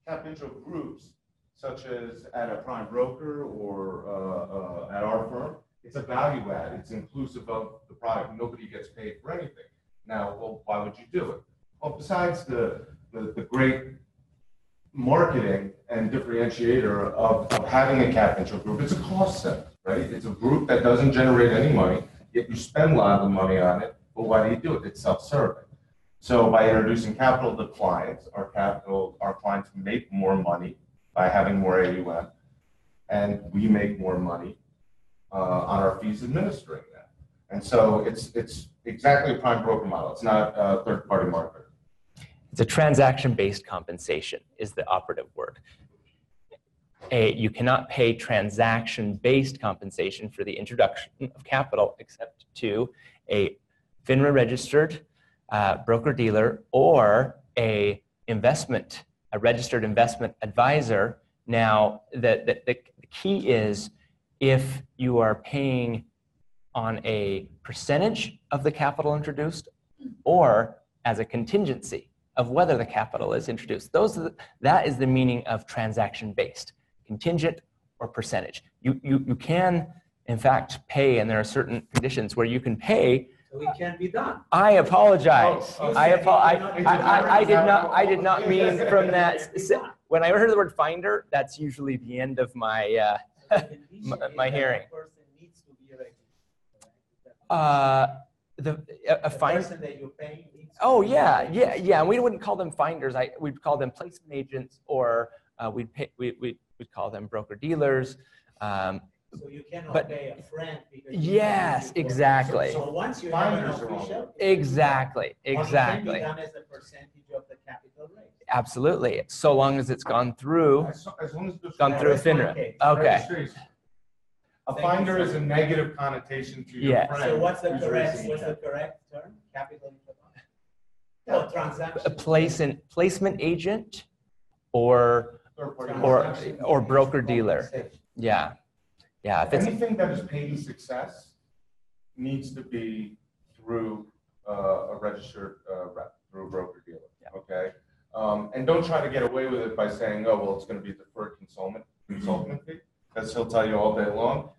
Cap intro groups, such as at a prime broker or at our firm, it's a value add. It's inclusive of the product. Nobody gets paid for anything. Now, well, why would you do it? Well, besides the great marketing and differentiator of having a cap intro group, it's a cost center, right? It's a group that doesn't generate any money, yet you spend a lot of the money on it. But why do you do it? It's self-serving. So by introducing capital to clients, our clients make more money by having more AUM, and we make more money on our fees administering that. And so it's exactly a prime broker model. It's not a third-party marketer. It's a transaction-based compensation is the operative word. You cannot pay transaction-based compensation for the introduction of capital except to a FINRA registered broker-dealer or a registered investment advisor. Now, the key is if you are paying on a percentage of the capital introduced or as a contingency of whether the capital is introduced. That is the meaning of transaction-based, contingent or percentage. You can, in fact, pay, and there are certain conditions where you can pay. So it can be done. I apologize. I did not mean from that. When I heard the word finder, that's usually the end of my my hearing. A person that you pay. Oh yeah. And we wouldn't call them finders. We'd call them placement agents, or we'd call them broker dealers. So you cannot pay a friend because yes, exactly. So once you have an official, exactly. It can be done as a percentage of the capital raise. Absolutely, so long as it's gone through. As long as it's Gone through FINRA. Okay. A finder is a negative connotation to your friend. So what's the who's correct raising capital. term? Capital introduction. Transaction. A placement agent or broker dealer. Yeah. If it's Anything that is paid in success needs to be through a registered rep through a broker dealer. Okay. And don't try to get away with it by saying, oh, well, it's going to be a deferred consultant fee, because he'll tell you all day long.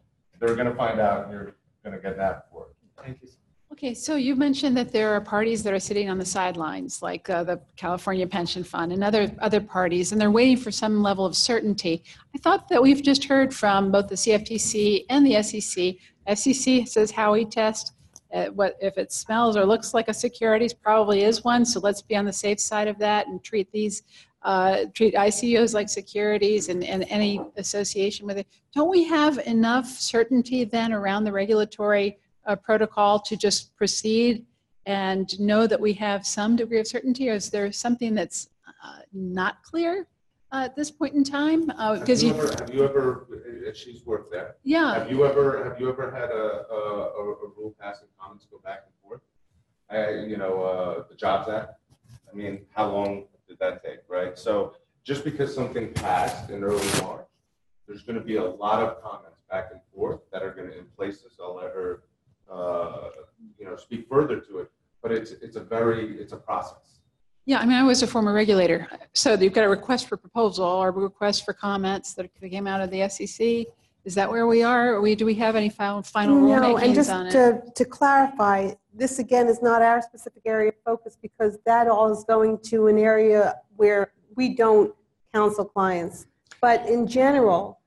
They're going to find out and you're going to get that for it. Thank you. Okay, so you mentioned that there are parties that are sitting on the sidelines, like the California Pension Fund and other parties, and they're waiting for some level of certainty. I thought that we've just heard from both the CFTC and the SEC. SEC says Howey test. What if it smells or looks like a securities? Probably is one. So let's be on the safe side of that and treat ICOs like securities and any association with it. Don't we have enough certainty then around the regulatory protocol to just proceed and know that we have some degree of certainty, or is there something that's not clear at this point in time? Because have you ever, she's worked there. Yeah. Have you ever had a rule passing comments go back and forth? The Jobs Act. I mean, how long did that take, right? So just because something passed in early March, there's going to be a lot of comments back and forth that are going to in places. I'll let her speak further to it, but it's a process. Yeah, I mean, I was a former regulator. So you've got a request for proposal or a request for comments that came out of the SEC. Is that where we are? Or do we have any final No, and rulemakings just on it? to clarify, this again is not our specific area of focus because that all is going to an area where we don't counsel clients. But in general,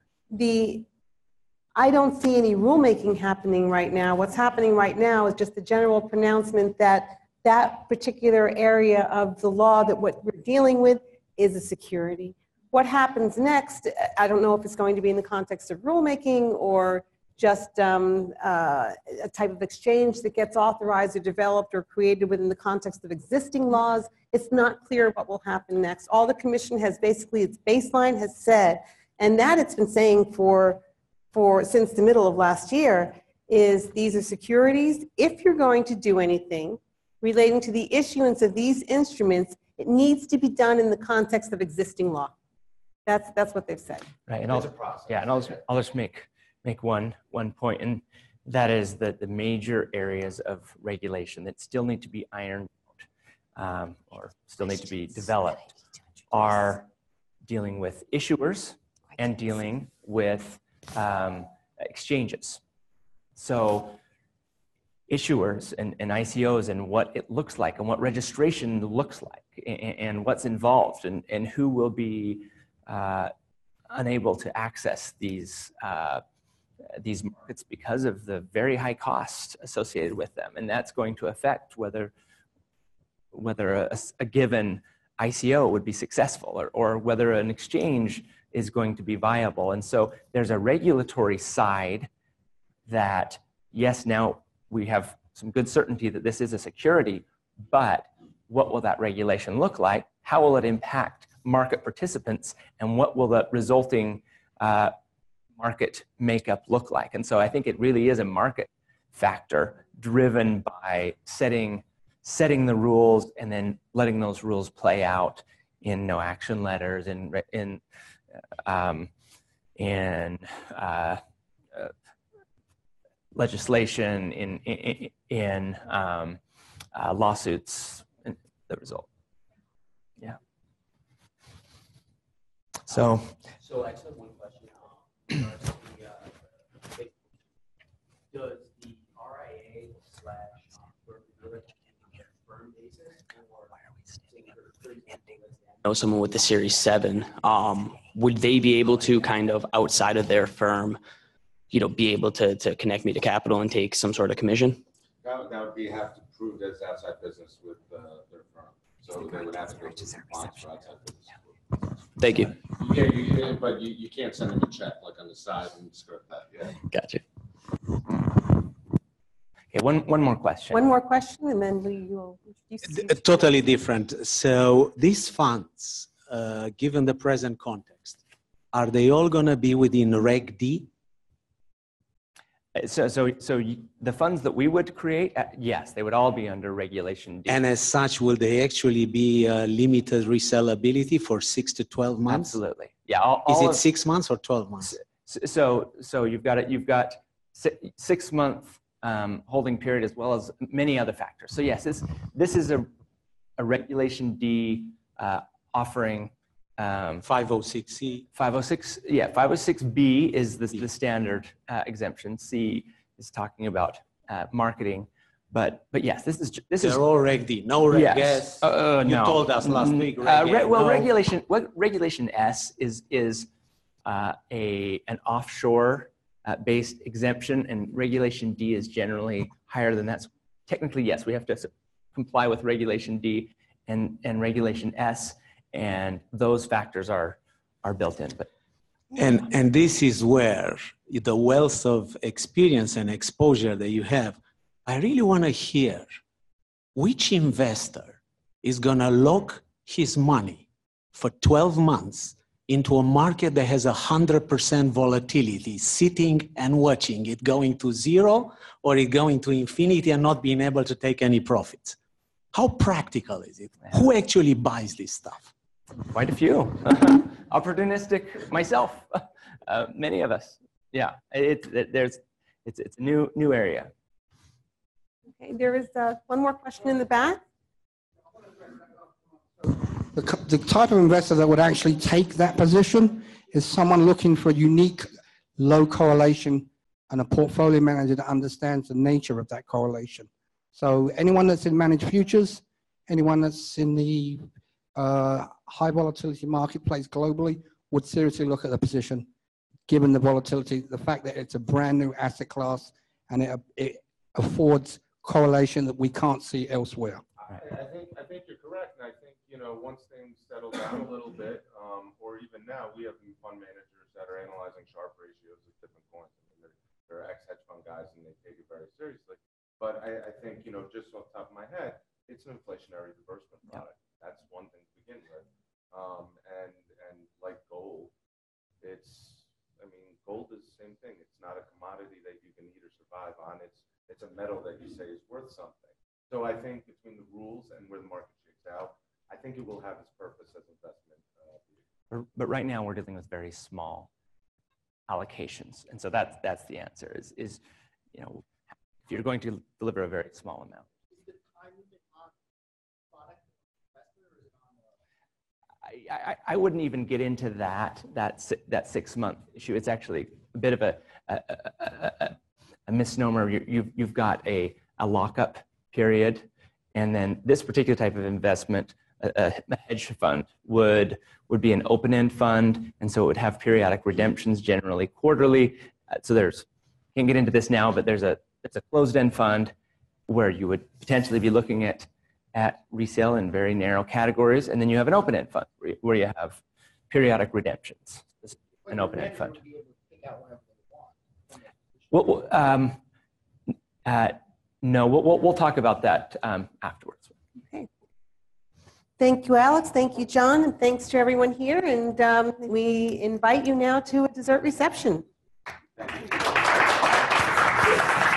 I don't see any rulemaking happening right now. What's happening right now is just a general pronouncement that that particular area of the law that what we're dealing with is a security. What happens next, I don't know if it's going to be in the context of rulemaking or just a type of exchange that gets authorized or developed or created within the context of existing laws. It's not clear what will happen next. All the commission has basically, its baseline has said, and that it's been saying since the middle of last year, is these are securities. If you're going to do anything relating to the issuance of these instruments, it needs to be done in the context of existing law. That's what they've said. Right, and It's a process. yeah, and I'll just make one point, and that is that the major areas of regulation that still need to be ironed out or still need to be developed are dealing with issuers and dealing with exchanges. So issuers and ICOs and what it looks like and what registration looks like and what's involved and who will be unable to access these markets because of the very high cost associated with them. And that's going to affect whether a given ICO would be successful or whether an exchange is going to be viable. And so there's a regulatory side that, yes, now we have some good certainty that this is a security, but what will that regulation look like? How will it impact market participants? And what will the resulting market makeup look like? And so I think it really is a market factor driven by setting the rules and then letting those rules play out in no action letters, in legislation, in lawsuits, and the result. Yeah. So I just have one question. Does the RIA /broker-dealer firm basis, or know someone with the Series 7, would they be able to kind of outside of their firm, be able to connect me to capital and take some sort of commission? That would be have to prove that it's outside business with their firm. So they would have to go to compliance for outside business. Thank you. Yeah, but you can't send them a check like on the side and script that. Yeah. Gotcha. okay, one more question. One more question, and then you'll introduce. Totally different. So these funds, given the present context, are they all going to be within Reg D? So the funds that we would create, yes, they would all be under Regulation D. And as such, will they actually be limited resellability for 6 to 12 months? Absolutely. Yeah. Is it 6 months or 12 months? So you've got 6 month holding period, as well as many other factors. So yes, this is a Regulation D offering. 506C. 506, yeah, 506B is the standard exemption. C is talking about marketing, but yes, this is They're all Reg D, no Reg yes. S. You No. told us last week. Reg A, Well, no. Regulation S is an offshore based exemption, and Regulation D is generally higher than that. So technically, yes, we have to comply with Regulation D and Regulation S, and those factors are built in. But And this is where the wealth of experience and exposure that you have, I really want to hear which investor is going to lock his money for 12 months into a market that has 100% volatility, sitting and watching it going to zero or it going to infinity and not being able to take any profits. How practical is it? Who actually buys this stuff? quite a few. Opportunistic myself, many of us. Yeah, it's a new area. Okay, there is one more question in the back. The type of investor that would actually take that position is someone looking for a unique low correlation and a portfolio manager that understands the nature of that correlation. So anyone that's in managed futures, anyone that's in the high volatility marketplace globally would seriously look at the position, given the volatility, the fact that it's a brand new asset class and it affords correlation that we can't see elsewhere. I think you're correct, and I think, you know, once things settle down a little bit, or even now, we have fund managers that are analyzing Sharpe ratios of different coins. I mean, they're ex-hedge fund guys, and they take it very seriously. But I think, you know, just off the top of my head, it's an inflationary disbursement product. That's one thing to begin with. And like gold, gold is the same thing. It's not a commodity that you can eat or survive on. It's a metal that you say is worth something. So I think between the rules and where the market shakes out, I think it will have its purpose as investment. But right now we're dealing with very small allocations, and so that's the answer. Is you know, if you're going to deliver a very small amount. I wouldn't even get into that 6 month issue. It's actually a bit of a misnomer. You've got a lockup period, and then this particular type of investment, a hedge fund would be an open-end fund, and so it would have periodic redemptions, generally quarterly. So can't get into this now, but it's a closed-end fund where you would potentially be looking at resale in very narrow categories, and then you have an open-end fund where you have periodic redemptions. An open-end fund. No, we'll talk about that afterwards. Okay. Thank you, Alex. Thank you, John. And thanks to everyone here. And we invite you now to a dessert reception. Thank you.